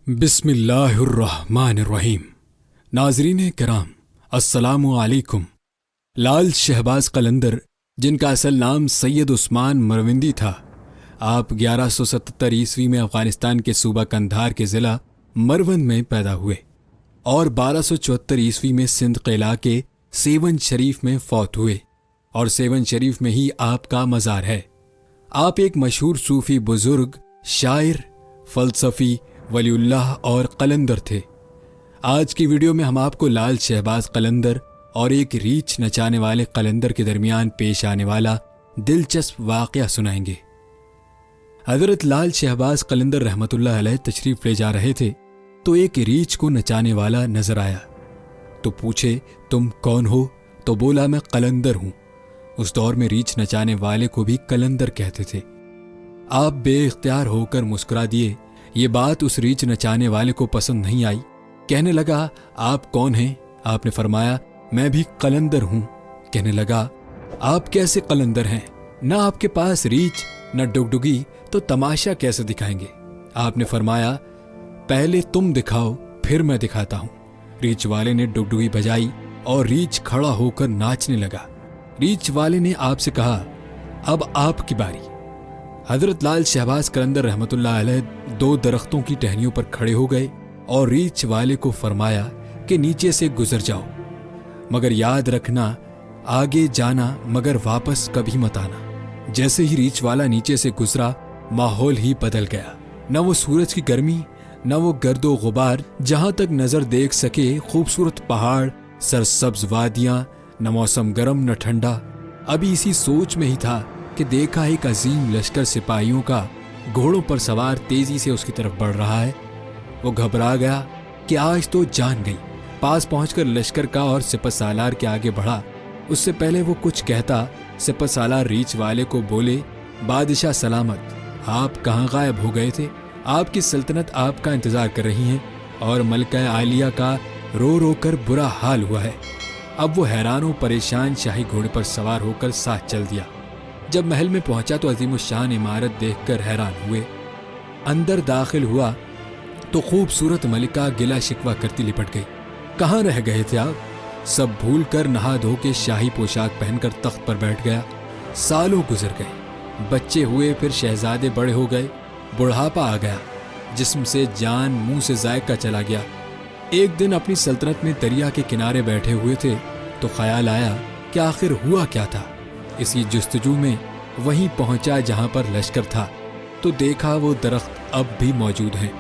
बिस्मिल्लाहिर्रहमानिर्रहीम। नाज़रीन कराम, अस्सलामु अलैकुम। लाल शहबाज कलंदर, जिनका असल नाम सैयद उस्मान मरविंदी था, आप 1177 ईस्वी में अफ़गानिस्तान के सूबा कंधार के ज़िला मरवंद में पैदा हुए और 1274 ईस्वी में सिंध के इलाके सेवन शरीफ में फौत हुए और सेवन शरीफ में ही आपका मज़ार है। आप एक मशहूर सूफ़ी बुज़ुर्ग, शायर, फ़लसफ़ी, वलीउल्लाह और कलंदर थे। आज की वीडियो में हम आपको लाल शहबाज कलंदर और एक रीछ नचाने वाले कलंदर के दरमियान पेश आने वाला दिलचस्प वाक़या सुनाएंगे। हज़रत लाल शहबाज कलंदर रहमतुल्लाह अलैह तशरीफ़ ले जा रहे थे तो एक रीछ को नचाने वाला नजर आया। तो पूछे, तुम कौन हो? तो बोला, मैं कलंदर हूं। उस दौर में रीछ नचाने वाले को भी कलंदर कहते थे। आप बेइख्तियार होकर मुस्कुरा दिए। ये बात उस रीछ नचाने वाले को पसंद नहीं आई। कहने लगा, आप कौन हैं? आपने फरमाया, मैं भी कलंदर हूं। कहने लगा, आप कैसे कलंदर हैं? ना आपके पास रीछ न डुगडुगी, तो तमाशा कैसे दिखाएंगे? आपने फरमाया, पहले तुम दिखाओ फिर मैं दिखाता हूं। रीछ वाले ने डुगडुगी बजाई और रीछ खड़ा होकर नाचने लगा। रीछ वाले ने आपसे कहा, अब आपकी बारी। हजरत लाल शहबाज कलंदर रहमतुल्लाह अलैह दो दरख्तों की टहनियों पर खड़े हो गए और रीछ वाले को फरमाया कि नीचे से गुजर जाओ, मगर याद रखना आगे जाना मगर वापस कभी मत आना। जैसे ही रीछ वाला नीचे से गुजरा, माहौल ही बदल गया। न वो सूरज की गर्मी, न वो गर्दो गुबार, जहां तक नजर देख सके खूबसूरत पहाड़, सरसब्ज वादियां, न मौसम गर्म न ठंडा। अभी इसी सोच में ही था कि देखा एक अजीम लश्कर सिपाहियों का घोड़ों पर सवार तेजी से उसकी तरफ बढ़ रहा है। वो घबरा गया कि आज तो जान गई। पास पहुंचकर लश्कर का और सिपह सालार के आगे बढ़ा। उससे पहले वो कुछ कहता, सिपह सालार रीछ वाले को बोले, बादशाह सलामत, आप कहाँ गायब हो गए थे? आपकी सल्तनत आपका इंतजार कर रही है और मलका आलिया का रो रो कर बुरा हाल हुआ है। अब वो हैरान व परेशान शाही घोड़े पर सवार होकर साथ चल दिया। जब महल में पहुंचा तो अजीमुशान इमारत देखकर हैरान हुए। अंदर दाखिल हुआ तो खूबसूरत मलिका गिला शिकवा करती लिपट गई। कहाँ रह गए थे आप? सब भूल कर नहा धो के शाही पोशाक पहनकर तख्त पर बैठ गया। सालों गुजर गए, बच्चे हुए, फिर शहजादे बड़े हो गए, बुढ़ापा आ गया, जिस्म से जान मुंह से जायका चला गया। एक दिन अपनी सल्तनत में दरिया के किनारे बैठे हुए थे तो ख्याल आया कि आखिर हुआ क्या था। इसी जुस्तजू में वहीं पहुंचा जहां पर लश्कर था तो देखा वो दरख्त अब भी मौजूद हैं।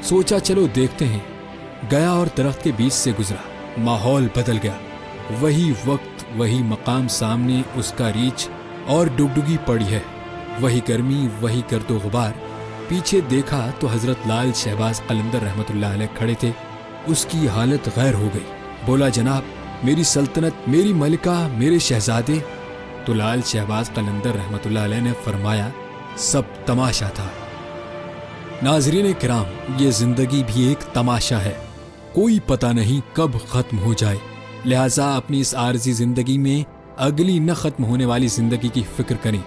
सोचा चलो देखते हैं। गया और दरख्त के बीच से गुजरा। माहौल बदल गया। वही वक्त, वही मकाम, सामने उसका रीछ और डुगडुगी पड़ी है। वही गर्मी, वही गर्दो गुबार। पीछे देखा तो हजरत लाल शहबाज कलंदर रहमतुल्लाह अलैह खड़े थे। उसकी हालत गैर हो गई। बोला, जनाब, मेरी सल्तनत, मेरी मलिका, मेरे शहजादे। तो लाल शहबाज कलंदर रहमतुल्लाह अलैह ने फरमाया, सब तमाशा था। नाज़रीन किराम, ये जिंदगी भी एक तमाशा है, कोई पता नहीं कब खत्म हो जाए। लिहाजा अपनी इस आर्जी जिंदगी में अगली न खत्म होने वाली जिंदगी की फिक्र करें।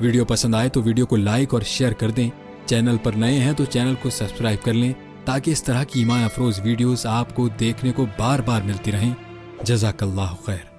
वीडियो पसंद आए तो वीडियो को लाइक और शेयर कर दें। चैनल पर नए हैं तो चैनल को सब्सक्राइब कर लें ताकि इस तरह की ईमान अफरोज वीडियोस आपको देखने को बार बार मिलती रहें। जज़ाकल्लाहु खैर।